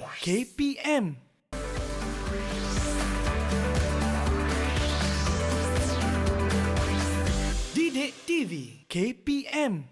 KPM. Didik TV KPM.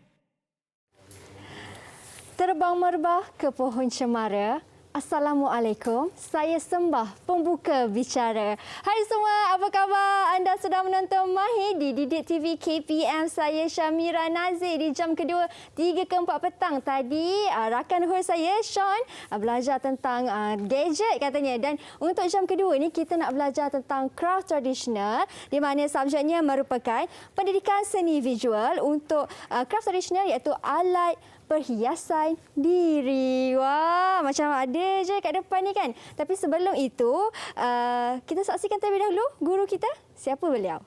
Terbang merbah ke pohon cemara. Assalamualaikum, saya Sembah, pembuka bicara. Hai semua, apa khabar? Anda sedang menonton Mahir di Didik TV KPM. Saya Syamira Nazir di jam kedua 3 ke 4 petang. Tadi rakan host saya, Sean, belajar tentang gadget katanya. Dan untuk jam kedua ni kita nak belajar tentang craft tradisional di mana subjeknya merupakan pendidikan seni visual untuk craft tradisional iaitu alat perhiasan diri. Wah, macam ada je kat depan ni kan. Tapi sebelum itu, kita saksikan terlebih dahulu guru kita. Siapa beliau?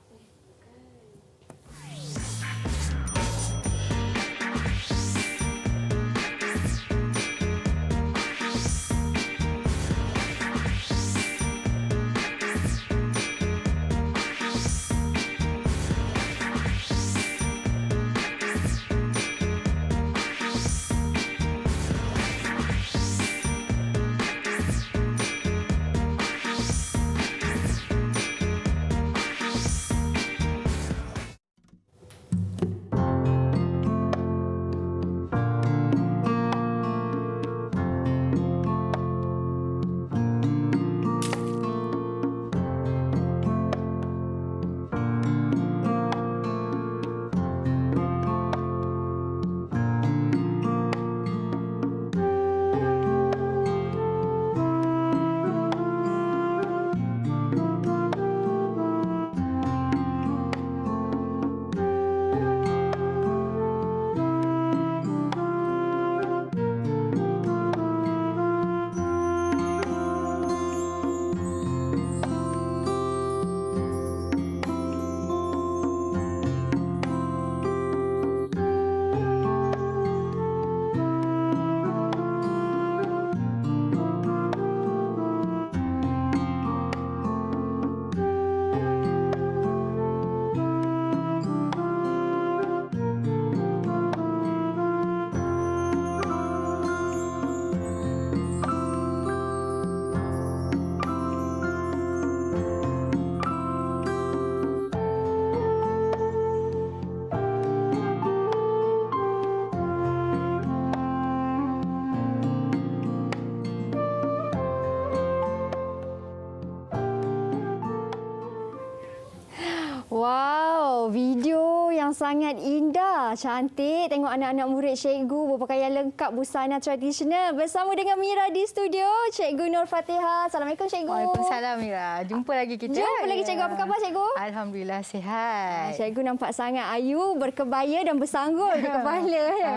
Wow, video yang sangat indah, cantik. Tengok anak-anak murid cikgu berpakaian lengkap busana tradisional bersama dengan Mira di studio. Cikgu Nur Fatihah. Assalamualaikum cikgu. Waalaikumsalam Mira. Jumpa lagi kita. Jumpa lagi cikgu. Apa khabar cikgu? Alhamdulillah sihat. Cikgu nampak sangat ayu, berkebaya dan bersanggul di kepala. Ya.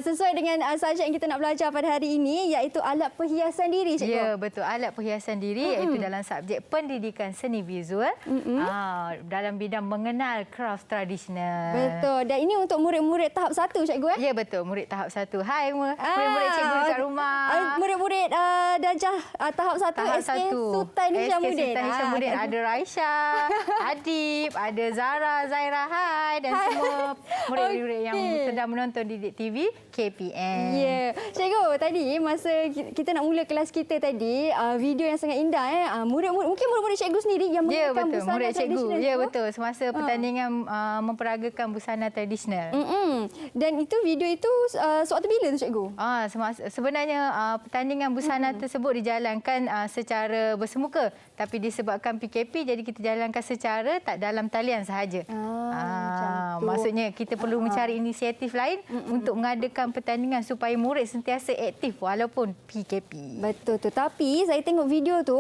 Sesuai dengan subjek yang kita nak belajar pada hari ini iaitu alat perhiasan diri cikgu. Ya, betul. Alat perhiasan diri iaitu dalam subjek pendidikan seni visual. Dalam bidang mengenal craft tradisional. Betul. Dan ini untuk murid-murid tahap 1 cikgu Ya, betul. Murid tahap 1. Hai murid-murid cikgu dekat rumah. Murid-murid darjah tahap 1 tahap SK Sultan Hishamuddin. Ada Raisha, Adib, ada Zara, Zaira, hai dan semua murid-murid yang sedang menonton Didik TV KPM. Ya. Cikgu, tadi masa kita nak mula kelas kita tadi, video yang sangat indah mungkin murid-murid cikgu sendiri yang menggunakan busana murid cikgu. tradisional. Ya, betul. Semasa pertandingan memperagakan busana tradisional. Dan itu video itu sewaktu bila tu cikgu? Sebenarnya pertandingan busana tersebut dijalankan secara bersemuka, tapi disebabkan PKP jadi kita jalankan secara tak dalam talian sahaja. Maksudnya kita perlu mencari inisiatif lain untuk mengadakan pertandingan supaya murid sentiasa aktif walaupun PKP. Betul tu. Tapi saya tengok video tu,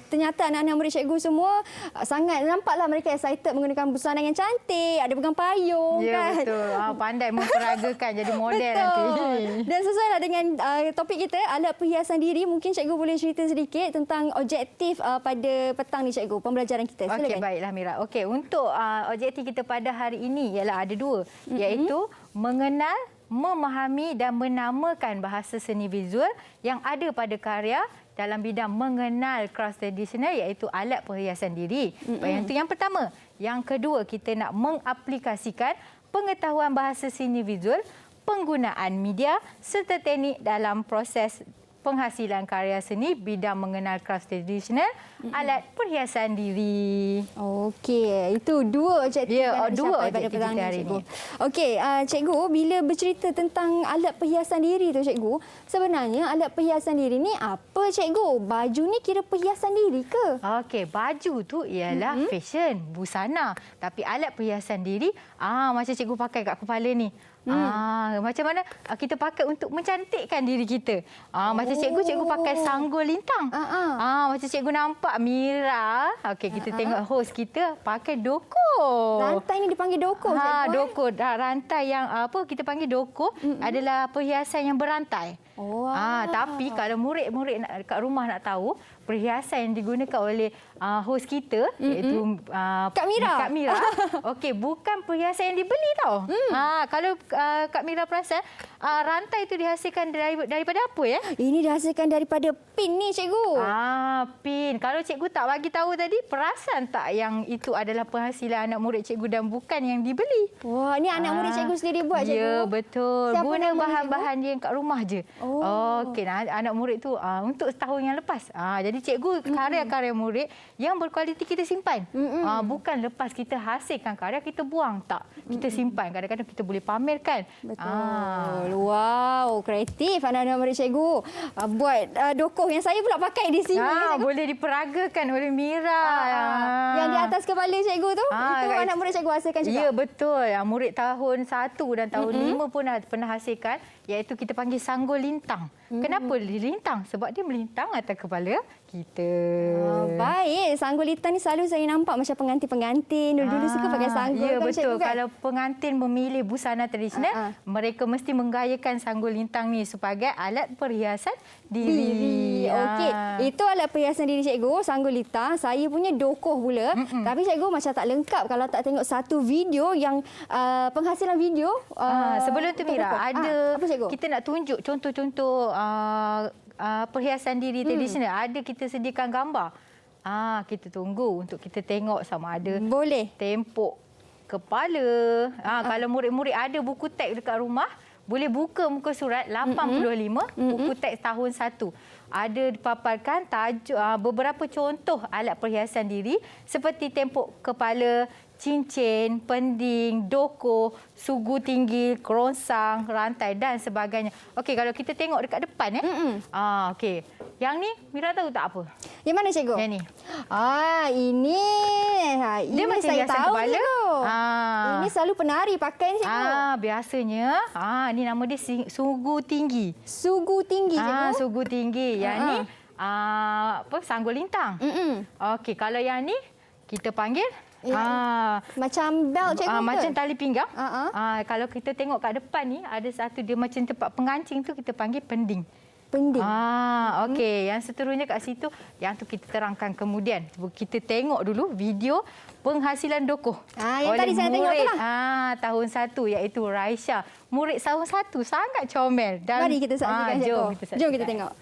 ternyata anak-anak murid cikgu semua sangat nampaklah mereka excited menggunakan busana yang cantik, ada pegang payung kan. Ya, betul. Pandai memperagakan jadi model betul. nanti. Dan sesuailah dengan topik kita, alat perhiasan diri. Mungkin cikgu boleh cerita sedikit tentang objektif pada petang ni cikgu, pembelajaran kita. Silakan. Okey, baiklah Mira. Okey, untuk objektif kita pada hari ini ialah ada dua, iaitu mengenal, memahami dan menamakan bahasa seni visual yang ada pada karya dalam bidang mengenal craft tradisional iaitu alat perhiasan diri. Yang itu yang pertama. Yang kedua, kita nak mengaplikasikan pengetahuan bahasa seni visual, penggunaan media serta teknik dalam proses penghasilan karya seni, bidang mengenal craft tradisional, alat perhiasan diri. Okey, itu dua objektif Ya, yang anda dua capai pada objektif petang kita ni, hari cikgu. ini. Okey, cikgu, bila bercerita tentang alat perhiasan diri tu, cikgu, sebenarnya alat perhiasan diri ni apa, cikgu? Baju ni kira perhiasan diri ke? Okey, baju tu ialah fashion, busana. Tapi alat perhiasan diri, macam cikgu pakai kat kepala ni. Macam mana kita pakai untuk mencantikkan diri kita. Macam cikgu pakai sanggul lintang. Macam cikgu nampak Mira. Okey, kita tengok host kita pakai doko. Rantai ni dipanggil doko, cikgu. Doko. Rantai yang kita panggil doko adalah perhiasan yang berantai. Oh, Tapi kalau murid-murid kat rumah nak tahu, perhiasan yang digunakan oleh host kita iaitu Kak Mira. Kak Mira. Okey, bukan perhiasan yang dibeli tau. Kalau Kak Mira perasan, rantai itu dihasilkan daripada apa ya? Ini dihasilkan daripada pin ni, cikgu. Pin. Kalau cikgu tak bagi tahu tadi, perasan tak yang itu adalah penghasilan anak murid cikgu dan bukan yang dibeli? Wah, ni anak murid cikgu sendiri buat, cikgu. Ya, betul. Siapa Guna nama bahan-bahan dia kat rumah je. Okey, anak murid tu untuk setahun yang lepas. Jadi cikgu karya-karya murid yang berkualiti kita simpan. Bukan lepas kita hasilkan karya kita buang, tak. Kita simpan. Kadang-kadang kita boleh pamerkan. Betul. Wow, kreatif anak-anak murid cikgu. Buat dokoh yang saya pula pakai di sini. Cikgu. Boleh diperagakan oleh Mira. Yang di atas kepala cikgu tu, itu anak murid cikgu hasilkan juga. Ya, betul. Murid tahun 1 dan tahun 5 pun pernah hasilkan, iaitu kita panggil sanggul lintang. Kenapa lintang? Sebab dia melintang atas kepala kita. Baik, sanggul lintang ni selalu saya nampak macam pengantin-pengantin. Dulu-dulu suka pakai sanggul. Ya, kan, betul. cikgu, kan? Kalau pengantin memilih busana tradisional, mereka mesti menggayakan sanggul lintang ni sebagai alat perhiasan diri. Okey, itu alat perhiasan diri cikgu, sanggul lintang. Saya punya dokoh pula. Tapi cikgu macam tak lengkap kalau tak tengok satu video yang penghasilan video. Sebelum tu Mira, ada apa, cikgu? kita nak tunjuk contoh-contoh perhiasan diri tradisional. Ada kita sediakan gambar. Kita tunggu untuk kita tengok sama ada Boleh. tempuk kepala. Kalau murid-murid ada buku teks dekat rumah, boleh buka muka surat 85, buku teks tahun 1. Ada dipaparkan tajuk beberapa contoh alat perhiasan diri seperti tempuk kepala, cincin, pending, doko, sugu tinggi, kerongsang, rantai dan sebagainya. Okey, kalau kita tengok dekat depan okey. Yang ni Mira tahu tak apa? Yang mana, cikgu? Yang ni. Ini. Dia ini macam saya hiasan tahu, kepala. cikgu. Ini selalu penari pakai ni, cikgu. Biasanya ni nama dia sugu tinggi. Sugu tinggi, cikgu. Sugu tinggi. Yang ni sanggul lintang. Okey, kalau yang ni kita panggil macam belt, cikgu. macam tali pinggang. Uh-uh. Kalau kita tengok kat depan ni ada satu dia macam tempat pengancing tu kita panggil pending. Pending. Okey, yang seterusnya kat situ yang tu kita terangkan kemudian. Kita tengok dulu video penghasilan dokoh. Yang tadi saya tengok tu lah. Tahun 1 iaitu Raisya. Murid tahun 1 sangat comel dan Mari kita saksikan, cikgu. Jom kita tengok.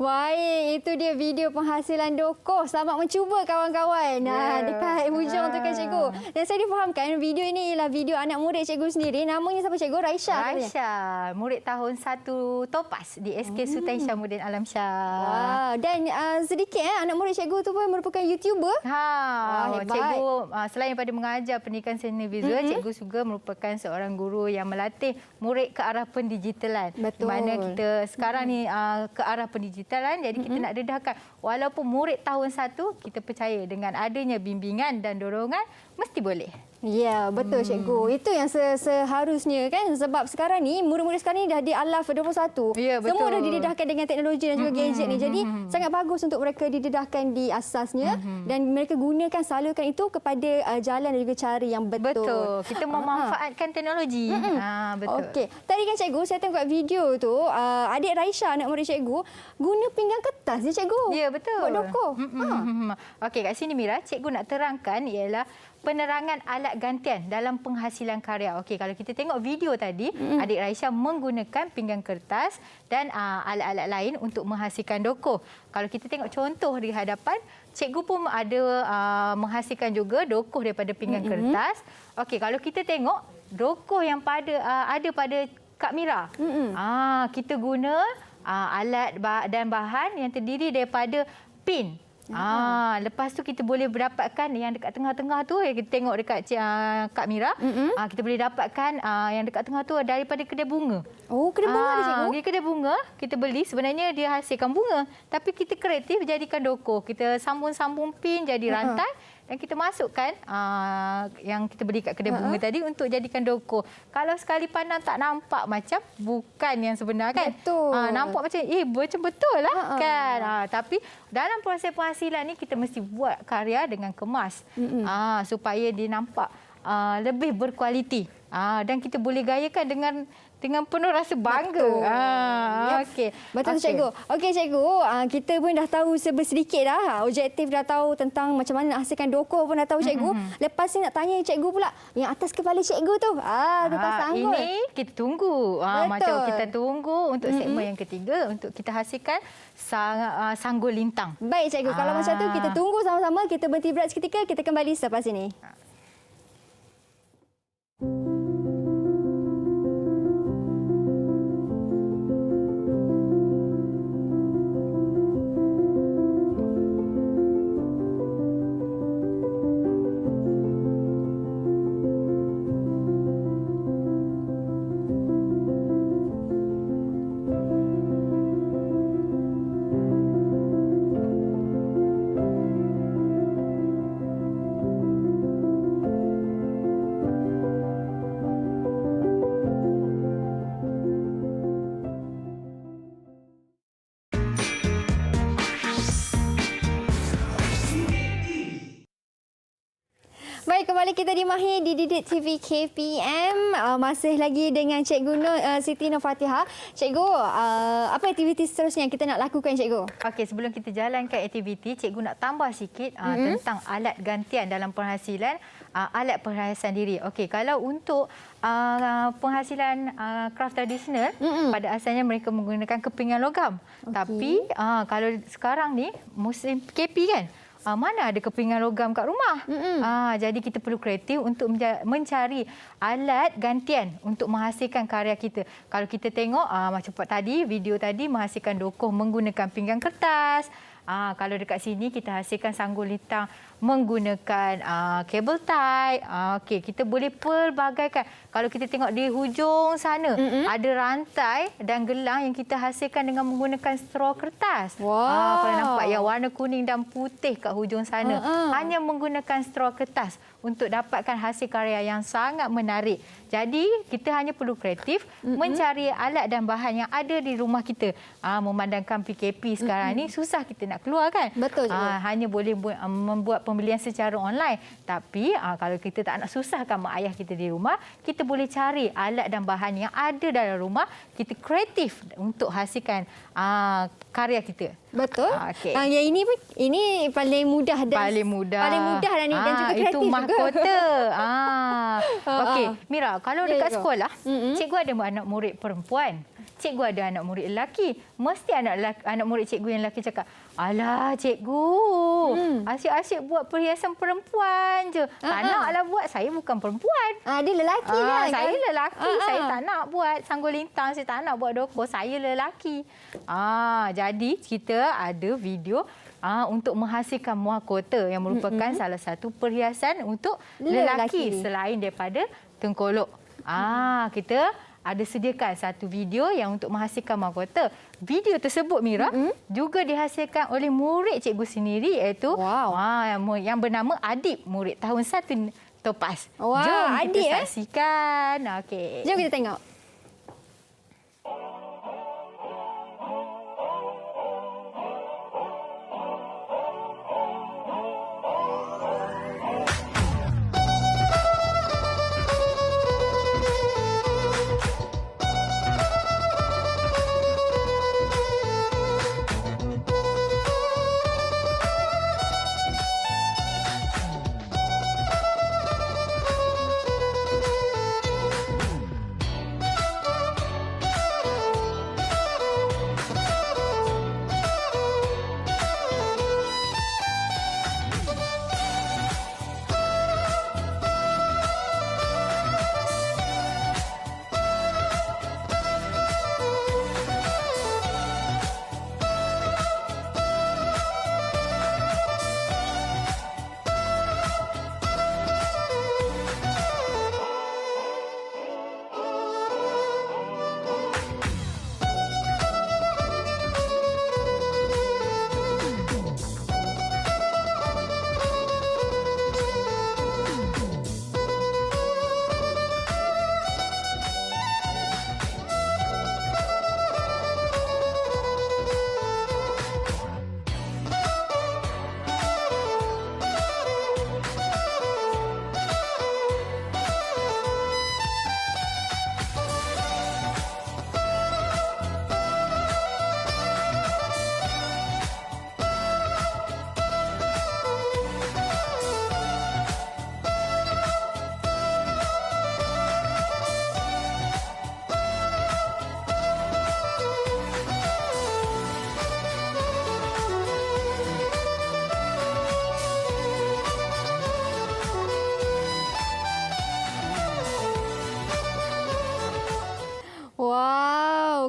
Baik, itu dia video penghasilan Dokoh. Selamat mencuba kawan-kawan. Dekat hujung tu kan cikgu. Dan saya difahamkan video ini ialah video anak murid cikgu sendiri. Namanya siapa cikgu? Raisha. Raisha, murid tahun 1 Topas di SK Sultan Syamuddin Alam Shah. Wow. Dan sedikit anak murid cikgu tu pun merupakan YouTuber. Hebat. Cikgu selain daripada mengajar pendidikan seni visual, cikgu juga merupakan seorang guru yang melatih murid ke arah pendigitalan. Betul. Di mana kita sekarang ni ke arah pendigitalan, jadi kita nak dedahkan walaupun murid tahun 1, kita percaya dengan adanya bimbingan dan dorongan mesti boleh. Ya, betul cikgu. Itu yang seharusnya kan, sebab sekarang ni murid-murid sekarang ni dah di alaf 21. Ya, betul. Semua dah didedahkan dengan teknologi dan juga gadget ni. Jadi sangat bagus untuk mereka didedahkan di asasnya dan mereka gunakan salurkan itu kepada jalan dan juga cara yang betul. Betul. Kita memanfaatkan teknologi. Betul. Okey. Tadi kan cikgu saya tengok video tu adik Raisha anak murid cikgu guna pinggan kertas je cikgu. Ya, betul. Buat Dokoh. Okey, kat sini Mira, cikgu nak terangkan ialah penerangan alat gantian dalam penghasilan karya. Okey, kalau kita tengok video tadi, adik Raisha menggunakan pinggan kertas dan alat-alat lain untuk menghasilkan Dokoh. Kalau kita tengok contoh di hadapan, cikgu pun ada menghasilkan juga Dokoh daripada pinggan kertas. Okey, kalau kita tengok Dokoh yang ada pada Kak Mira. Kita guna alat dan bahan yang terdiri daripada pin. Lepas tu kita boleh mendapatkan yang dekat tengah-tengah tu, kita tengok dekat Kak Mira. Kita boleh dapatkan yang dekat tengah tu daripada kedai bunga. Oh, kedai bunga ada cikgu? Di kedai bunga kita beli, sebenarnya dia hasilkan bunga, tapi kita kreatif jadikan Dokoh. Kita sambung-sambung pin jadi rantai. Dan kita masukkan yang kita beli kat kedai bunga tadi untuk jadikan Dokoh. Kalau sekali pandang tak nampak macam bukan yang sebenar kan? Betul. Nampak macam betul lah kan? Tapi dalam proses penghasilan ni kita mesti buat karya dengan kemas supaya dia nampak lebih berkualiti. Dan kita boleh gayakan dengan penuh rasa bangga. Okey. Betul cikgu. Okey cikgu, kita pun dah tahu sedikit dah. Objektif dah tahu tentang macam mana nak hasilkan Dokoh pun dah tahu cikgu. Lepas ni nak tanya cikgu pula, yang atas kepala cikgu tu. Kertas sanggul. Ini kita tunggu. Macam kita tunggu untuk segmen yang ketiga untuk kita hasilkan sanggul lintang. Baik cikgu, kalau macam tu kita tunggu sama-sama. Kita berhenti berehat seketika, kita kembali selepas ini. Baik, kembali kita di Mahir di Didik TV KPM. Masih lagi dengan Cikgu Siti Nur Fatihah. Cikgu, apa aktiviti seterusnya yang kita nak lakukan, Cikgu? Okey, sebelum kita jalankan aktiviti, Cikgu nak tambah sikit tentang alat gantian dalam penghasilan alat perhiasan diri. Okey, kalau untuk penghasilan kraft tradisional, pada asalnya mereka menggunakan kepingan logam. Tapi kalau sekarang ni musim PKP kan, mana ada kepingan logam kat rumah. Jadi kita perlu kreatif untuk mencari alat gantian untuk menghasilkan karya kita. Kalau kita tengok macam tadi, video tadi menghasilkan Dokoh menggunakan pinggan kertas. Kalau dekat sini kita hasilkan sanggul lintang menggunakan kabel tie. Okey, kita boleh pelbagaikan. Kalau kita tengok di hujung sana, ada rantai dan gelang yang kita hasilkan dengan menggunakan straw kertas. Kalau nampak yang warna kuning dan putih kat hujung sana, hanya menggunakan straw kertas untuk dapatkan hasil karya yang sangat menarik. Jadi, kita hanya perlu kreatif mencari alat dan bahan yang ada di rumah kita. Memandangkan PKP sekarang ni susah kita nak keluar kan? Betul. Hanya boleh membuat pembelian secara online. Tapi kalau kita tak nak susahkan mak ayah kita di rumah, kita boleh cari alat dan bahan yang ada dalam rumah. Kita kreatif untuk hasilkan karya kita. Betul. Okay. Yang ini paling mudah dan paling mudah dan juga kreatif itu mahkota. Okey, Mira, kalau dekat cikgu. sekolah, cikgu ada anak murid perempuan. cikgu ada anak murid lelaki. Mesti anak murid cikgu yang lelaki cakap, "Alah cikgu, asyik-asyik buat perhiasan perempuan je. Tak naklah buat, saya bukan perempuan." Dia lelaki kan? Saya lelaki, saya tak nak buat sanggul lintang, saya tak nak buat doko, saya lelaki. Jadi kita ada video untuk menghasilkan mahkota yang merupakan salah satu perhiasan untuk lelaki selain daripada tengkolok. Kita ada sediakan satu video yang untuk menghasilkan mahkota. Video tersebut, Mira, juga dihasilkan oleh murid cikgu sendiri, iaitu yang bernama Adib, murid tahun 1 Topas. Jom Adib, kita saksikan. Okey. Jom kita tengok.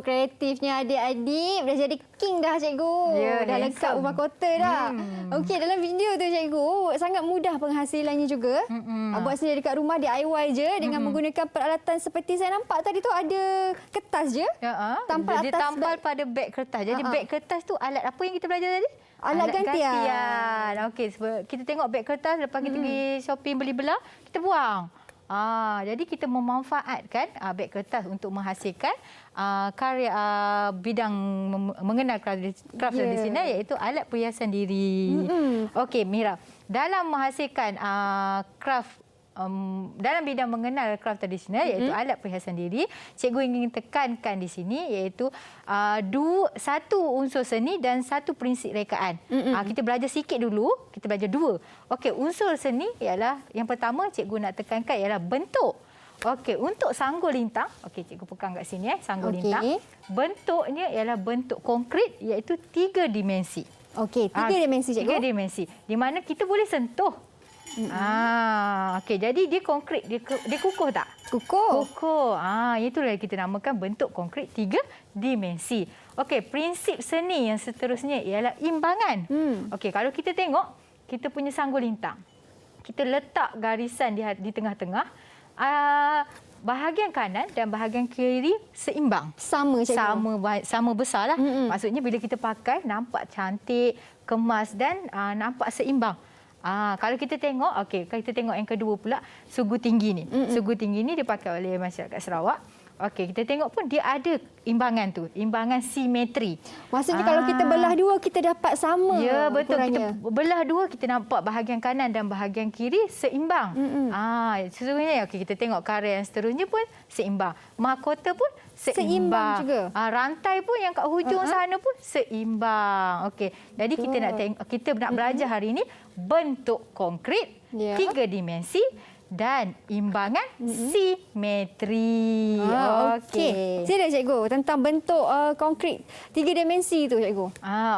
Kreatifnya adik-adik dah jadi king dah cikgu. Dah lengkap mahkota dah. Okey, dalam video tu cikgu sangat mudah penghasilannya juga. Buat sendiri dekat rumah, DIY je dengan menggunakan peralatan seperti saya nampak tadi tu ada kertas je. Ditampal pada beg kertas. Jadi beg kertas tu alat apa yang kita belajar tadi? Alat gantian. Okey, kita tengok beg kertas, lepas kita pergi shopping beli belah, kita buang. Jadi kita memanfaatkan beg kertas untuk menghasilkan karya bidang mengenal craft tradisional, iaitu alat perhiasan diri. Okey, Mira, dalam menghasilkan craft dalam bidang mengenal craft tradisional, iaitu alat perhiasan diri, cikgu ingin tekankan di sini iaitu satu unsur seni dan satu prinsip rekaan. Kita belajar sikit dulu, kita belajar dua. Okey, unsur seni ialah yang pertama cikgu nak tekankan ialah bentuk. Okey, untuk sanggul lintang, okey cikgu pegang kat sini sanggul lintang. Bentuknya ialah bentuk konkret, iaitu 3 dimensi. Okey, 3 dimensi cikgu. 3 dimensi. Di mana kita boleh sentuh. Okey, jadi dia konkret, dia kukuh tak? Kukuh. Itulah kita namakan bentuk konkret 3 dimensi. Okey, prinsip seni yang seterusnya ialah imbangan. Okey, kalau kita tengok kita punya sanggul lintang, kita letak garisan di tengah-tengah, bahagian kanan dan bahagian kiri seimbang. Sama cikgu. Sama besarlah. Maksudnya bila kita pakai nampak cantik, kemas dan nampak seimbang. Kalau kita tengok, kita tengok yang kedua pula, sugu tinggi ni. Sugu tinggi ni dipakai oleh masyarakat Sarawak. Okey, kita tengok pun dia ada imbangan tu, imbangan simetri. Maksudnya kalau kita belah dua, kita dapat sama. Ya, betul. Ukurannya. Kita belah dua, kita nampak bahagian kanan dan bahagian kiri seimbang. Sesungguhnya kita tengok karya yang seterusnya pun seimbang. Mahkota pun seimbang juga. Rantai pun yang kat hujung sana pun seimbang. Okey. Jadi kita nak belajar hari ini bentuk konkret 3 dimensi dan imbangan simetri. Okey. Sila cikgu tentang bentuk konkrit 3 dimensi tu cikgu.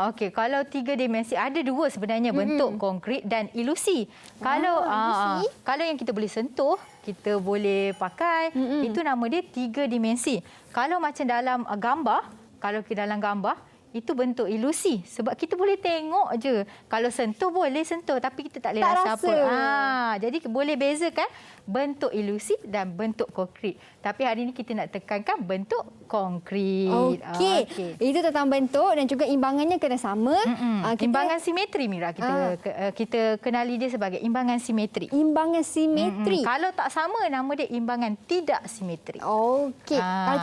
Okey, kalau 3 dimensi ada 2 sebenarnya, bentuk konkrit dan ilusi. Kalau ilusi. kalau yang kita boleh sentuh, kita boleh pakai, itu nama dia 3 dimensi. Kalau macam dalam gambar, kalau kita dalam gambar, itu bentuk ilusi sebab kita boleh tengok je. Kalau sentuh boleh sentuh tapi kita tak boleh rasa apa. Jadi boleh bezakan bentuk ilusi dan bentuk konkrit. Tapi hari ini kita nak tekankan bentuk konkrit. Okey. Itu tentang bentuk dan juga imbangannya kena sama. Imbangan simetri, Mira. Kita kenali dia sebagai imbangan simetri. Imbangan simetri. Kalau tak sama, nama dia imbangan tidak simetri. Okey. Kalau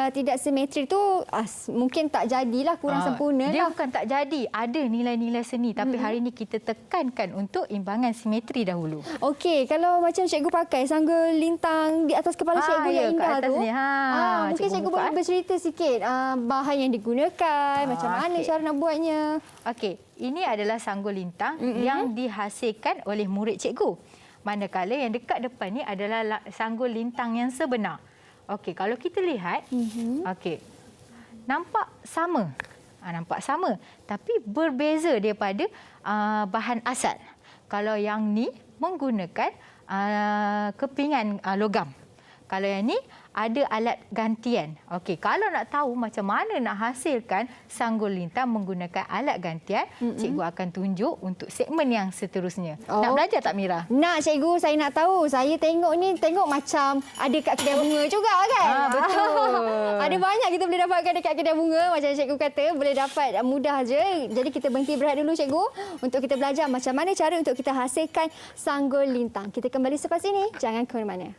tidak simetri tu mungkin tak jadilah, kurang sempurna dia lah. bukan tak jadi. Ada nilai-nilai seni. Tapi hari ini kita tekankan untuk imbangan simetri dahulu. Okey. Kalau macam cikgu pakai sanggul lintang di atas kepala cikgu yang indah kat atas tu. Ni. Mungkin cikgu boleh bercerita sikit bahan yang digunakan, macam mana cara nak buatnya. Okey, ini adalah sanggul lintang yang dihasilkan oleh murid cikgu. Manakala yang dekat depan ni adalah sanggul lintang yang sebenar. Okey, kalau kita lihat, okey, nampak sama. Nampak sama, tapi berbeza daripada bahan asal. Kalau yang ni menggunakan kepingan logam. Kalau yang ni ada alat gantian. Okey, kalau nak tahu macam mana nak hasilkan sanggul lintang menggunakan alat gantian, cikgu akan tunjuk untuk segmen yang seterusnya. Nak belajar tak, Mira? Nak, cikgu. Saya nak tahu. Saya tengok macam ada kat kedai bunga juga kan? Betul. Ada banyak kita boleh dapatkan dekat kedai bunga. Macam cikgu kata, boleh dapat mudah je. Jadi kita berhenti berehat dulu, cikgu, untuk kita belajar macam mana cara untuk kita hasilkan sanggul lintang. Kita kembali selepas ini. Jangan ke mana-mana.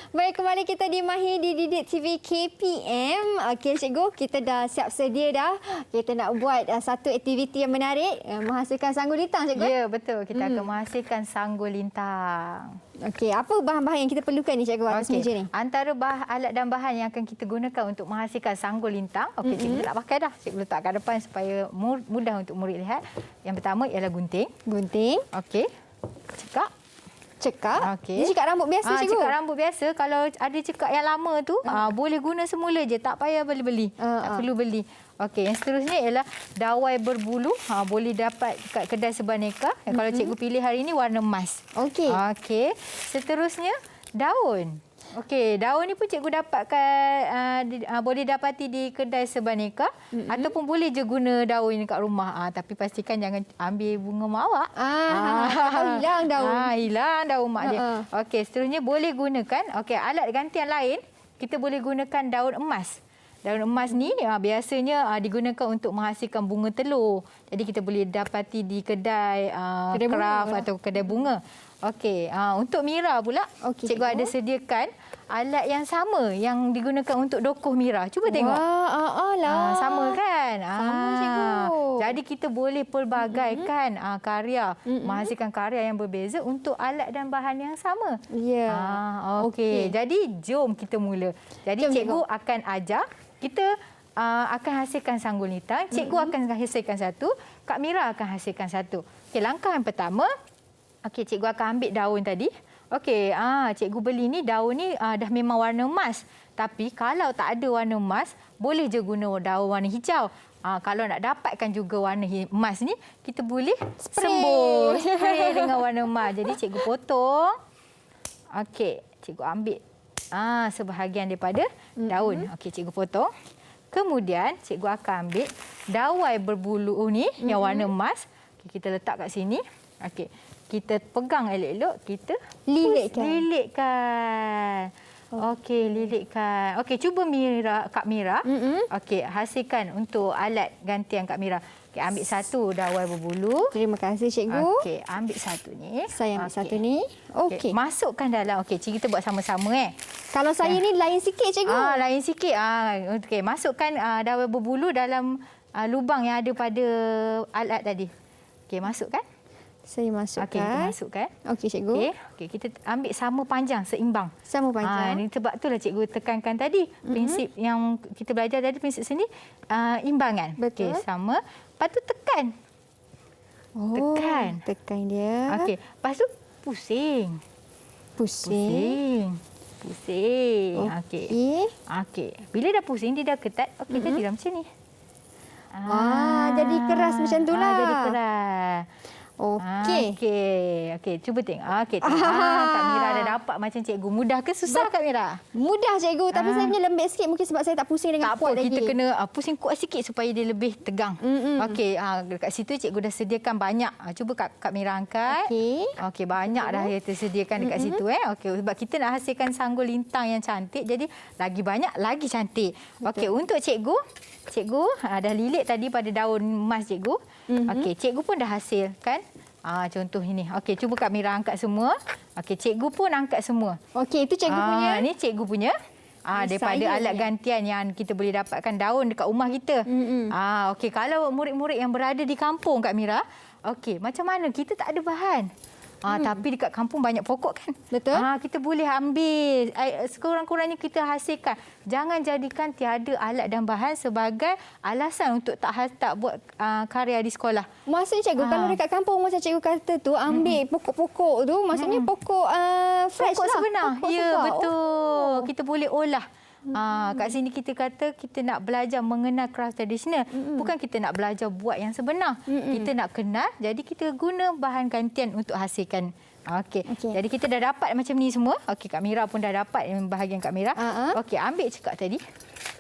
Baik, kembali kita di Mahir di Didik TV KPM. Okey, cikgu, kita dah siap sedia dah. Kita nak buat satu aktiviti yang menarik, menghasilkan sanggul lintang, cikgu. Ya, betul. Kita akan menghasilkan sanggul lintang. Okey, apa bahan-bahan yang kita perlukan ni, cikgu, atas meja ni? Antara alat dan bahan yang akan kita gunakan untuk menghasilkan sanggul lintang. Okey, cikgu tak pakai dah. Cikgu letak kat depan supaya mudah untuk murid lihat. Yang pertama ialah gunting. Gunting. Okey. Cekak. Okey. Ini cekak rambut biasa, cikgu? Cekak rambut biasa. Kalau ada cekak yang lama tu, boleh guna semula je. Tak payah beli-beli. Tak perlu beli. Okey, yang seterusnya ialah dawai berbulu. Boleh dapat kat kedai Sebaneka. Kalau cikgu pilih hari ini warna emas. Okey. Okey. Seterusnya, daun. Okey, daun ni pun cikgu dapatkan, boleh dapati di kedai Sebaneka ataupun boleh je guna daun ni kat rumah. Tapi pastikan jangan ambil bunga mawar. Hilang daun. Hilang daun mak dia. Okey, seterusnya boleh gunakan, alat gantian lain, kita boleh gunakan daun emas. Daun emas ni biasanya digunakan untuk menghasilkan bunga telur. Jadi kita boleh dapati di kedai craft atau kedai bunga. Okey, untuk Mira pula, cikgu ada sediakan alat yang sama yang digunakan untuk dokuh Mira. Cuba tengok. Sama kan? Sama, cikgu. Jadi kita boleh pelbagaikan karya, menghasilkan karya yang berbeza untuk alat dan bahan yang sama. Ya. Okey, jadi jom kita mula. Jadi cikgu akan ajar, kita akan hasilkan sanggul lintang. Cikgu akan hasilkan satu, Kak Mira akan hasilkan satu. Okey, langkah yang pertama, cikgu akan ambil daun tadi. Okey, cikgu beli ni, daun ni dah memang warna emas. Tapi kalau tak ada warna emas, boleh je guna daun warna hijau. Kalau nak dapatkan juga warna emas ni, kita boleh sembur spray dengan warna emas. Jadi cikgu potong. Okey, cikgu ambil sebahagian daripada daun. Okey, cikgu potong. Kemudian cikgu akan ambil dawai berbulu ni yang warna emas. Kita letak kat sini. Okey. Kita pegang elok-elok, kita lilitkan. Okey, lilitkan. Okey, cuba Kak Mira. Okey, hasilkan untuk alat gantian Kak Mira. Okey, ambil satu dawai berbulu. Terima kasih cikgu. Okey, ambil satu ni. Saya ambil satu ni. Okey. Masukkan dalam. Okey, kita buat sama-sama Kalau saya ni lain sikit cikgu. lain sikit. Okey, masukkan dawai berbulu dalam lubang yang ada pada alat tadi. Okey, masukkan. Saya masukkan. Okey, kita masukkan. Okey cikgu. Okey, kita ambil sama panjang, seimbang. Sama panjang. Ini sebab itulah cikgu tekankan tadi. Prinsip yang kita belajar tadi, prinsip seni, imbangan. Betul. Okey, sama. Lepas tu tekan. Tekan. Tekan dia. Okey, lepas tu pusing. Pusing. Pusing. Okey. Okey. Bila dah pusing, dia dah ketat. Okey, jadilah macam ni. Jadi keras macam tu lah. Jadi keras. Okey. Okey, cuba tengok. Okey, tengok. Kak Mira dah dapat macam cikgu. Mudah ke susah Kak Mira? Mudah cikgu, tapi saya punya lembek sikit mungkin sebab saya tak pusing dengan Tak kuat apa, lagi. kita kena pusing kuat sikit supaya dia lebih tegang. Okey, dekat situ cikgu dah sediakan banyak. Cuba Kak Mira angkat. Okey, banyak dah yang tersediakan dekat situ. Okey, sebab kita nak hasilkan sanggul lintang yang cantik, jadi lagi banyak, lagi cantik. Okey, untuk cikgu dah lilit tadi pada daun emas cikgu. Okey, cikgu pun dah hasilkan. Contoh ini. Okey, cuba Kak Mira angkat semua. Okey, cikgu pun angkat semua. Okey, itu cikgu punya. Ini cikgu punya. Daripada alat gantian yang kita boleh dapatkan daun dekat rumah kita. Okey, kalau murid-murid yang berada di kampung Kak Mira, okey, macam mana? Kita tak ada bahan. Tapi dekat kampung banyak pokok kan? Betul. Kita boleh ambil. Sekurang-kurangnya kita hasilkan. Jangan jadikan tiada alat dan bahan sebagai alasan untuk tak buat karya di sekolah. Maksudnya cikgu, kalau dekat kampung macam cikgu kata tu, ambil pokok-pokok tu, maksudnya pokok fresh pokok lah. sebenar. Pokok Ya, segar. betul. Kita boleh olah. Kat sini kita kata kita nak belajar mengenal craft tradisional. Bukan kita nak belajar buat yang sebenar. Kita nak kenal, jadi kita guna bahan gantian untuk hasilkan. Okey. Jadi kita dah dapat macam ni semua. Okey, Kak Mira pun dah dapat bahagian Kak Mira. Okey, ambil cekak tadi.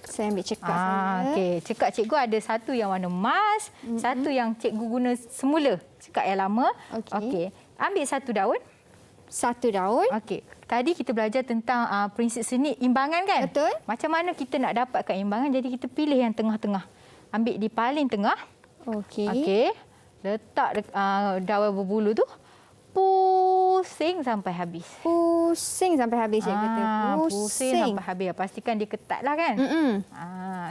Saya ambil cekak saya. Okey, cekak cikgu ada satu yang warna emas, satu yang cikgu guna semula, cekak yang lama. Okey. Ambil satu daun. Satu daun. Okey. Tadi kita belajar tentang prinsip seni imbangan kan? Betul. Macam mana kita nak dapatkan imbangan, jadi kita pilih yang tengah-tengah. Ambil di paling tengah. Okey. Okey. Letak dawai berbulu tu. Pusing sampai habis. Pusing sampai habis cikgu kata. Pusing sampai habis. Pastikan dia ketatlah kan?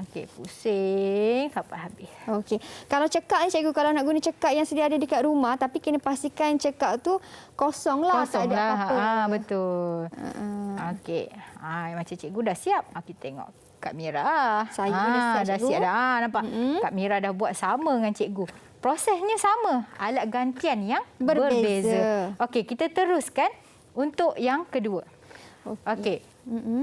Okey, pusing sampai habis. Okey. Kalau cekak ni cikgu, kalau nak guna cekak yang sedia ada dekat rumah, tapi kena pastikan cekak tu kosong lah. Tak ada apa-apa. Betul. Okey. Macam cikgu dah siap. Kita tengok Kak Mira. Saya dah siap, cikgu. Nampak? Kak Mira dah buat sama dengan cikgu. Prosesnya sama. Alat gantian yang berbeza. Okey, kita teruskan untuk yang kedua. Okey.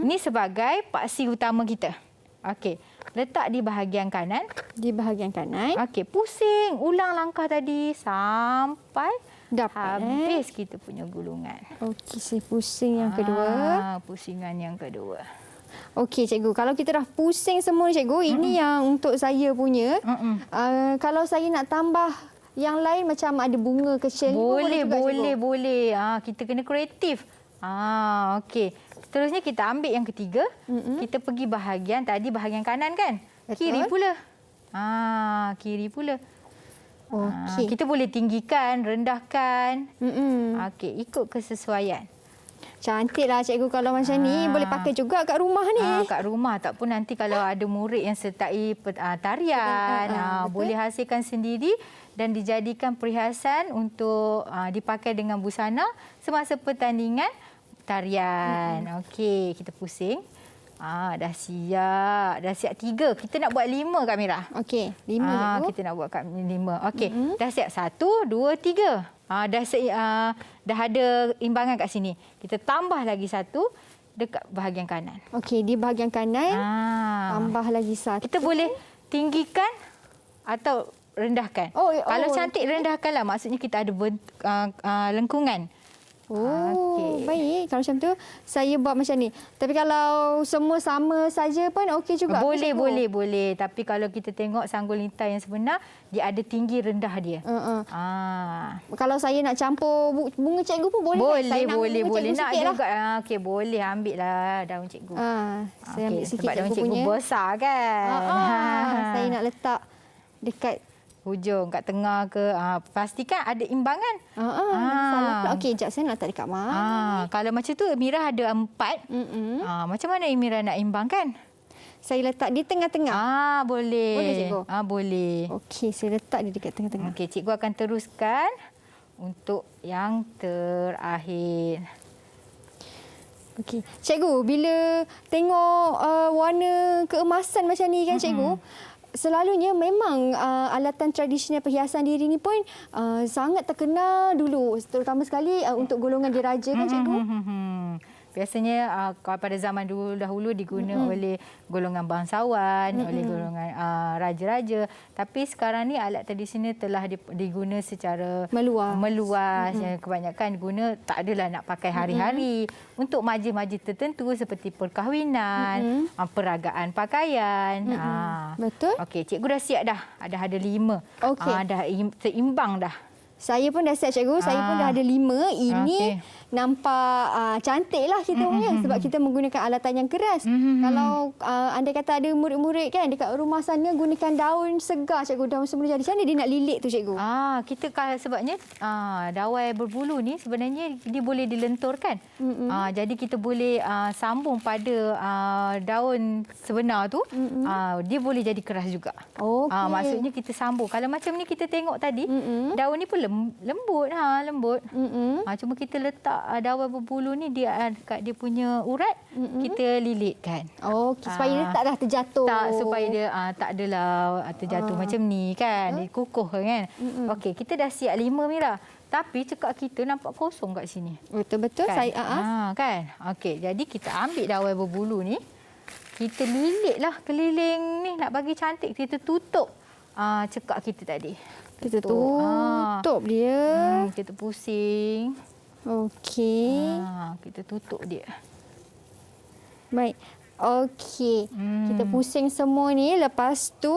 Ini sebagai paksi utama kita. Okey. Letak di bahagian kanan. Di bahagian kanan. Okey, pusing. Ulang langkah tadi sampai Dapat, habis kita punya gulungan. Okey, saya pusing yang kedua. Pusingan yang kedua. Okey cikgu, kalau kita dah pusing semua ni cikgu, ini yang untuk saya punya. Kalau saya nak tambah yang lain macam ada bunga kecil, boleh. Kita kena kreatif. Okey. Seterusnya kita ambil yang ketiga. Kita pergi bahagian kanan kan? Betul. Kiri pula. Kiri pula. Okey. Kita boleh tinggikan, rendahkan. Okey, ikut kesesuaian. Cantiklah cikgu kalau macam ni. Boleh pakai juga kat rumah ni. Kat rumah ataupun nanti kalau ada murid yang sertai tarian, boleh hasilkan sendiri dan dijadikan perhiasan untuk dipakai dengan busana semasa pertandingan tarian. Okey, kita pusing. Dah siap. Dah siap 3. Kita nak buat 5 Kak Mira. Okey, 5 cikgu. Kita nak buat 5. Okey, dah siap 1, 2, 3. Dah ada imbangan kat sini. Kita tambah lagi 1 dekat bahagian kanan. Okey, di bahagian kanan tambah lagi 1. Kita boleh tinggikan atau rendahkan. Kalau cantik rendahkanlah. Maksudnya kita ada lengkungan. Oh, baik. Kalau macam tu, saya buat macam ni. Tapi kalau semua sama saja pun okey juga. Boleh, cikgu? boleh. Tapi kalau kita tengok sanggul lintang yang sebenar, dia ada tinggi rendah dia. Kalau saya nak campur bunga cikgu pun boleh. Boleh, Saya nak boleh. bunga cikgu Nak sikit juga. Okey, boleh. Ambil lah daun cikgu. Saya ambil sikit sebab daun cikgu cikgu punya. besar kan. Saya nak letak dekat hujung, kat tengah ke. Pastikan ada imbangan. salah pula. Okey, jap saya nak letak dekat mana? Kalau macam tu, Mira ada 4. Macam mana Mira nak imbangkan? Saya letak di tengah-tengah. Boleh. Boleh, cikgu? Boleh. Okey, saya letak dia dekat tengah-tengah. Okey, cikgu akan teruskan untuk yang terakhir. Okey. Cikgu, bila tengok warna keemasan macam ni kan cikgu, selalunya memang alatan tradisional perhiasan diri ni pun sangat terkenal dulu, terutama sekali untuk golongan diraja kan cikgu? Biasanya pada zaman dahulu digunakan oleh golongan bangsawan, oleh golongan raja-raja. Tapi sekarang ni alat tradisional telah diguna secara meluas. Kebanyakan guna tak adalah nak pakai hari-hari. Untuk majlis-majlis tertentu seperti perkahwinan, peragaan pakaian. Betul. Okey, cikgu dah siap dah. Ada 5. Okey. Dah seimbang dah. Saya pun dah siap cikgu. Saya pun dah ada 5. Ini nampak cantik lah kita punya sebab kita menggunakan alatan yang keras. Kalau anda kata ada murid-murid kan dekat rumah sana gunakan daun segar cikgu, daun semula jadi. Macam mana dia nak lilit tu cikgu? Kita sebabnya dawai berbulu ni sebenarnya dia boleh dilenturkan. Jadi kita boleh sambung pada daun sebenar tu, dia boleh jadi keras juga. Maksudnya kita sambung. Kalau macam ni kita tengok tadi, daun ni pun lembut. Cuma kita letak dawai berbulu ni dia dekat dia punya urat, kita lilitkan. Supaya dia tak dah terjatuh. Supaya dia tak adalah terjatuh macam ni kan. Dia kukuh kan. Okey, kita dah siap 5 Mira. Tapi cekak kita nampak kosong kat sini. Betul-betul kan? saya Kan? Okey, jadi kita ambil dawai berbulu ni. Kita lilitlah keliling ni nak bagi cantik. Kita tutup cekak kita tadi. Kita tutup dia. Kita pusing. Okey. Kita tutup dia. Baik. Okey. Kita pusing semua ni. Lepas tu,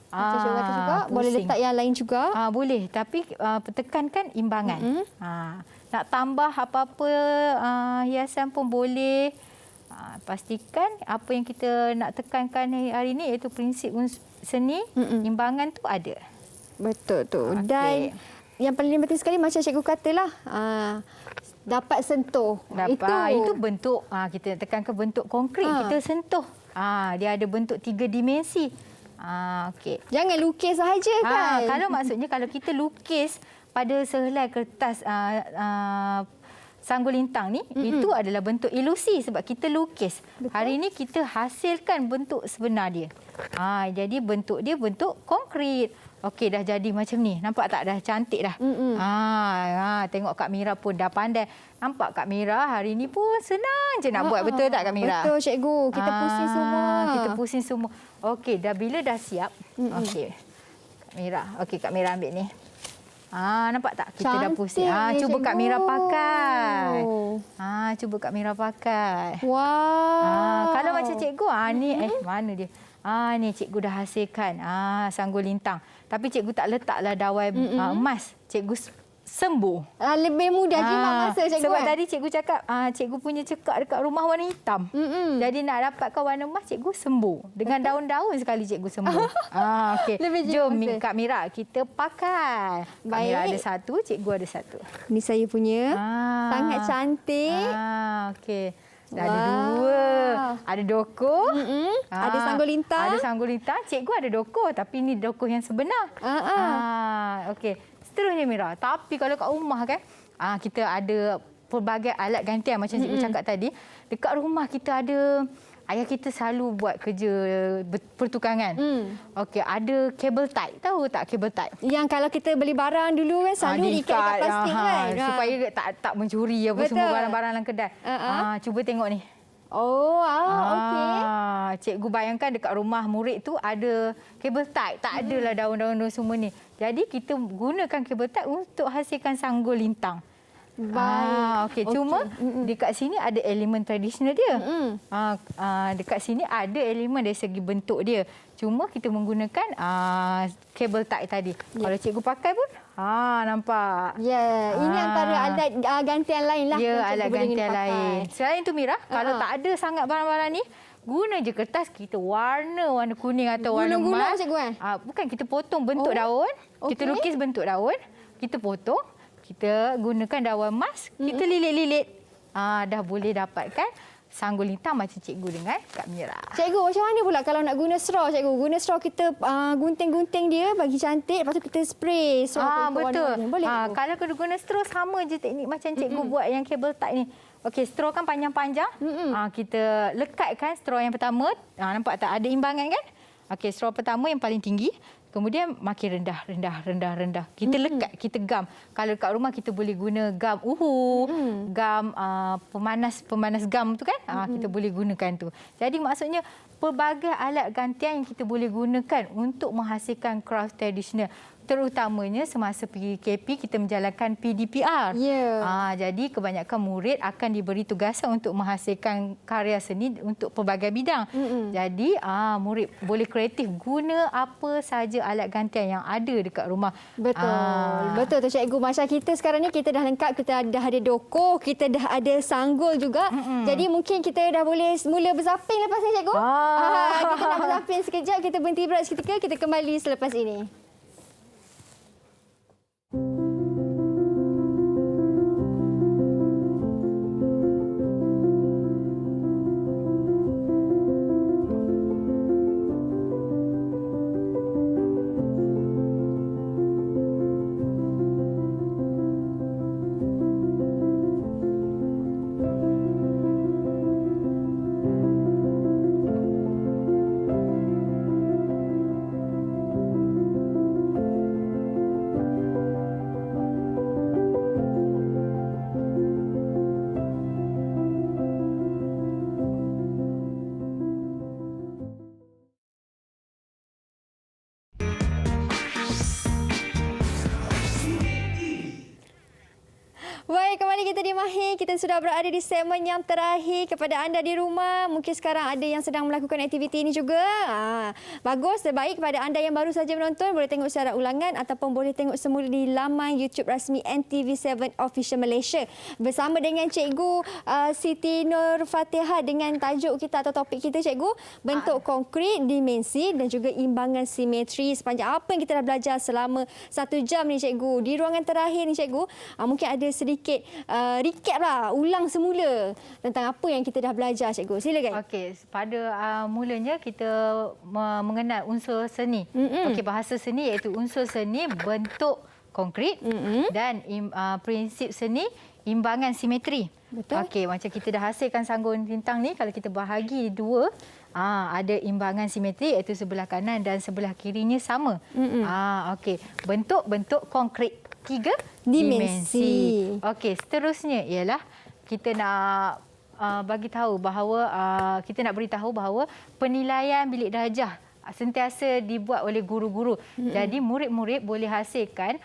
macam cikgu kata juga, boleh letak yang lain juga. Boleh. Tapi tekankan imbangan. Nak tambah apa-apa hiasan pun boleh. Pastikan apa yang kita nak tekankan hari ini iaitu prinsip seni, imbangan tu ada. Betul tu. Dan yang paling penting sekali macam cikgu katalah, dapat sentuh. Itu bentuk, kita tekankan bentuk konkret, kita sentuh. Dia ada bentuk 3 dimensi. Okey. Jangan lukis sahaja kan? Kalau maksudnya kalau kita lukis pada sehelai kertas sanggul lintang ni, itu adalah bentuk ilusi sebab kita lukis. Betul. Hari ini kita hasilkan bentuk sebenar dia. Jadi bentuk dia bentuk konkret. Okey, dah jadi macam ni. Nampak tak dah cantik dah? Tengok Kak Mira pun dah pandai. Nampak Kak Mira hari ni pun senang je nak buat. Betul tak Kak Mira? Betul cikgu. Kita pusing semua. Kita pusing semua. Okey, bila dah siap. Okey. Kak Mira. Okey, Kak Mira ambil ni. Nampak tak? Kita cantik dah pusing. Cuba Kak Mira pakai. Cuba Kak Mira pakai. Wow. Kalau macam cikgu, ni mana dia? Ni cikgu dah hasilkan sanggul lintang. Tapi cikgu tak letaklah dawai emas. Cikgu sembuh. Lebih mudah jimat masa cikgu. Sebab tadi cikgu cakap cikgu punya cekak dekat rumah warna hitam. Jadi nak dapatkan warna emas cikgu sembuh. Dengan daun-daun sekali cikgu sembuh. Okey. Jom Kak Mira kita pakai. Kak Mira ada satu, cikgu ada satu. Ni saya punya. Sangat cantik. Okey. Dah ada 2. Ada doko. Ada sanggul lintang. Ada sanggul lintang. Cikgu ada doko. Tapi ni doko yang sebenar. Okey. Seterusnya Mira. Tapi kalau kat rumah kan, kita ada pelbagai alat gantian macam cikgu cakap tadi. Dekat rumah kita ada, ayah kita selalu buat kerja pertukangan. Okey, ada kabel tie. Tahu tak kabel tie? Yang kalau kita beli barang dulu kan selalu ikat dekat plastik kan. Supaya tak mencuri apa semua barang-barang dalam kedai. Cuba tengok ni. Okey. Cikgu bayangkan dekat rumah murid tu ada kabel tie. Tak adalah daun-daun semua ni. Jadi kita gunakan kabel tie untuk hasilkan sanggul lintang. Baik. Okey, cuma dekat sini ada elemen tradisional dia. Dekat sini ada elemen dari segi bentuk dia. Cuma kita menggunakan kabel tie tadi. Kalau cikgu pakai pun, nampak. Ya, ini antara alat gantian lain lah. Ya, yang cikgu alat boleh guna gantian pakai. lain. Selain itu Mira, kalau tak ada sangat barang-barang ni, guna je kertas kita warna kuning atau warna Gulung-gulung emas. cikgu kan? Bukan, kita potong bentuk daun. Kita okey. lukis bentuk daun. Kita potong. Kita gunakan daun emas. Kita lilit-lilit. Dah boleh dapatkan sanggul lintang macam cikgu dengan Kak Mira. Cikgu, macam mana pula kalau nak guna straw, cikgu? Guna straw kita gunting-gunting dia bagi cantik, lepas tu kita spray straw ikut Betul. warna-warna. Boleh, cikgu? Kalau kita guna straw sama je teknik macam cikgu buat yang kabel tie ni. Okey, straw kan panjang-panjang. Kita lekatkan straw yang pertama. Nampak tak ada imbangan kan? Okey, straw pertama yang paling tinggi. Kemudian makin rendah. Kita lekat, kita gam. Kalau kat rumah kita boleh guna gam uhu, gam pemanas gam tu kan? Kita boleh gunakan tu. Jadi maksudnya pelbagai alat gantian yang kita boleh gunakan untuk menghasilkan craft tradisional. Terutamanya semasa PKP kita menjalankan PDPR. Ya. Jadi kebanyakan murid akan diberi tugasan untuk menghasilkan karya seni untuk pelbagai bidang. Jadi murid boleh kreatif guna apa saja alat gantian yang ada dekat rumah. Betul. Betul tu cikgu. Macam kita sekarang ni kita dah lengkap, kita dah ada dokoh, kita dah ada sanggul juga. Jadi mungkin kita dah boleh mula berzapin lepas ni cikgu. Kita nak berzapin sekejap, kita berhenti berat seketika, kita kembali selepas ini. Baik, kembali kita di Mahir. Kita sudah berada di segmen yang terakhir. Kepada anda di rumah, mungkin sekarang ada yang sedang melakukan aktiviti ini juga. Bagus, terbaik. Kepada anda yang baru saja menonton, boleh tengok secara ulangan ataupun boleh tengok semula di laman YouTube rasmi NTV7 Official Malaysia. Bersama dengan Cikgu Siti Nur Fatihah dengan tajuk kita atau topik kita, Cikgu, bentuk konkret, dimensi dan juga imbangan simetri. Sepanjang apa yang kita dah belajar selama 1 jam ni, Cikgu. Di ruangan terakhir ni, Cikgu, mungkin ada sedikit recap lah, ulang semula tentang apa yang kita dah belajar, Cikgu. Silakan. Okey, pada mulanya kita mengenal unsur seni. Okey, bahasa seni iaitu unsur seni bentuk konkret dan prinsip seni imbangan simetri. Betul. Okey, macam kita dah hasilkan sanggul lintang ni, kalau kita bahagi dua, ada imbangan simetri iaitu sebelah kanan dan sebelah kirinya sama. Okey, bentuk konkret. 3 dimensi. Okey, seterusnya ialah kita nak bagi tahu bahawa kita nak beritahu bahawa penilaian bilik darjah sentiasa dibuat oleh guru-guru. Jadi murid-murid boleh hasilkan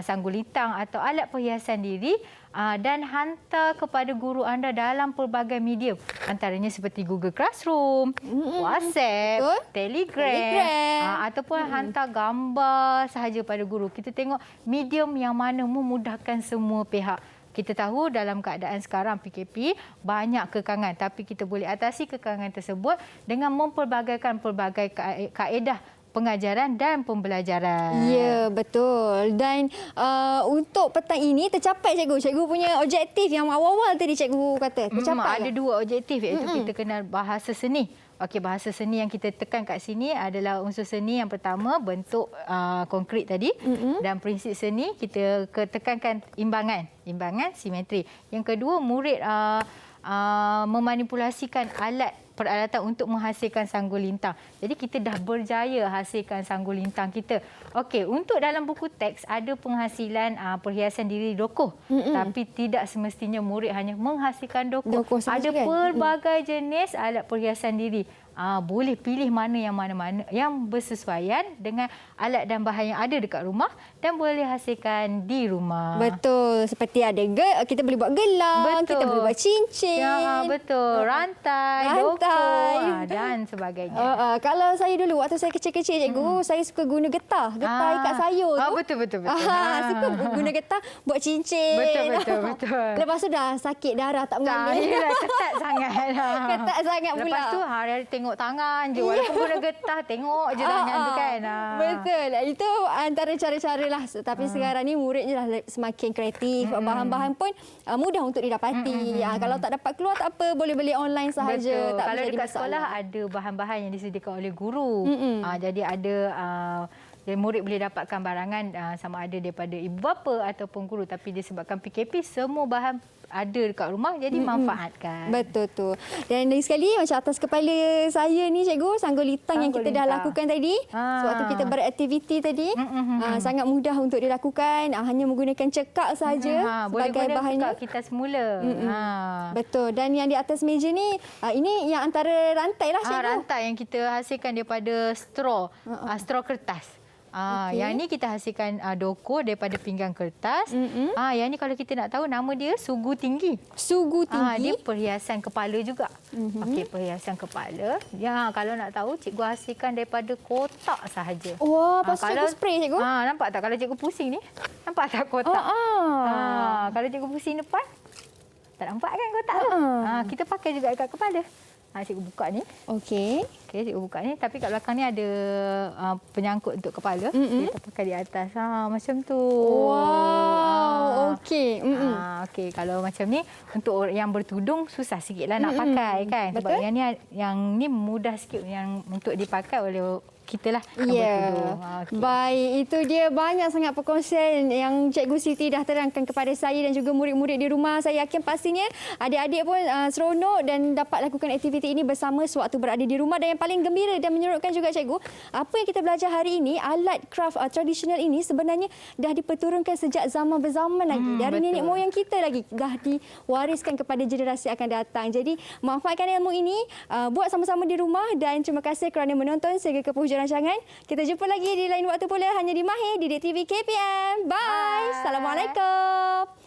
sanggul lintang atau alat perhiasan diri dan hantar kepada guru anda dalam pelbagai medium. Antaranya seperti Google Classroom, WhatsApp, Telegram. Ataupun hantar gambar sahaja pada guru. Kita tengok medium yang mana memudahkan semua pihak. Kita tahu dalam keadaan sekarang PKP banyak kekangan, tapi kita boleh atasi kekangan tersebut dengan mempelbagaikan pelbagai kaedah pengajaran dan pembelajaran. Ya, betul. Dan untuk petang ini tercapai, Cikgu. Cikgu punya objektif yang awal-awal tadi Cikgu kata. Tercapai. Ada 2 objektif iaitu kita kenal bahasa seni. Okey, bahasa seni yang kita tekan kat sini adalah unsur seni yang pertama, bentuk konkret tadi. Dan prinsip seni kita tekankan imbangan simetri. Yang kedua, murid memanipulasikan peralatan untuk menghasilkan sanggul lintang. Jadi kita dah berjaya hasilkan sanggul lintang kita. Okey, untuk dalam buku teks ada penghasilan perhiasan diri dokoh. Tapi tidak semestinya murid hanya menghasilkan dokoh. Ada pelbagai jenis alat perhiasan diri. boleh pilih mana-mana yang bersesuaian dengan alat dan bahan yang ada dekat rumah dan boleh hasilkan di rumah. Betul. Seperti ada kita boleh buat gelang, Betul. kita boleh buat cincin. Ya, betul. Rantai, loko dan sebagainya. Kalau saya dulu waktu saya kecil-kecil cikgu, saya suka guna getah ikat sayur tu. Betul. Suka guna getah buat cincin. Betul. Lepas tu dah sakit darah tak mengalir. Yelah, ketat sangat. Ketat sangat pula. Lepas tu hari-hari tengok tangan je. Walaupun guna getah, tengok je tangan tu kan. Betul. Itu antara cara-cara lah. Tapi sekarang ni muridnya dah semakin kreatif. Bahan-bahan pun mudah untuk didapati. Kalau tak dapat keluar tak apa. Boleh beli online sahaja. Betul. Tak Kalau menjadi dekat masalah. sekolah ada bahan-bahan yang disediakan oleh guru. Jadi ada jadi murid boleh dapatkan barangan sama ada daripada ibu bapa ataupun guru. Tapi disebabkan PKP, semua bahan ada dekat rumah, jadi manfaatkan. Betul tu. Dan lagi sekali macam atas kepala saya ni cikgu, sanggolitang yang kita dah lakukan tadi. Sewaktu kita beraktiviti tadi, sangat mudah untuk dilakukan. Hanya menggunakan cekak saja sebagai bahannya. Cekak kita semula. Betul. Dan yang di atas meja ni, ini yang antara rantai lah cikgu. Rantai yang kita hasilkan daripada straw, straw kertas. Yang ni kita hasilkan doko daripada pinggang kertas. Yang ni kalau kita nak tahu, nama dia sugu tinggi. Sugu tinggi. Dia perhiasan kepala juga. Okey, perhiasan kepala. Ya, kalau nak tahu, cikgu hasilkan daripada kotak sahaja. Wah, lepas tu cikgu spray cikgu. Nampak tak kalau cikgu pusing ni? Nampak tak kotak? Kalau cikgu pusing depan, tak nampak kan kotak tu? Kita pakai juga dekat kepala. Cikgu buka ni. Okey, cikgu buka ni. Tapi kat belakang ni ada penyangkut untuk kepala. Kita pakai di atas. Macam tu. Wow, okey. Okey, kalau macam ni, untuk yang bertudung susah sikitlah nak pakai kan. Sebab yang ni mudah sikit yang untuk dipakai oleh kita lah yang bertudung. Baik, itu dia banyak sangat perkongsian yang Cikgu Siti dah terangkan kepada saya dan juga murid-murid di rumah. Saya yakin pastinya adik-adik pun seronok dan dapat lakukan aktiviti ini bersama sewaktu berada di rumah. Dan yang paling gembira dan menyeronokkan juga cikgu, apa yang kita belajar hari ini, alat craft tradisional ini sebenarnya dah diperturunkan sejak zaman berzaman lagi. Dari nenek moyang kita lagi dah diwariskan kepada generasi akan datang. Jadi manfaatkan ilmu ini, buat sama-sama di rumah, dan terima kasih kerana menonton sehingga ke penghujung rancangan. Kita jumpa lagi di lain waktu pula hanya di Mahir Didik TV KPM. Bye. Assalamualaikum.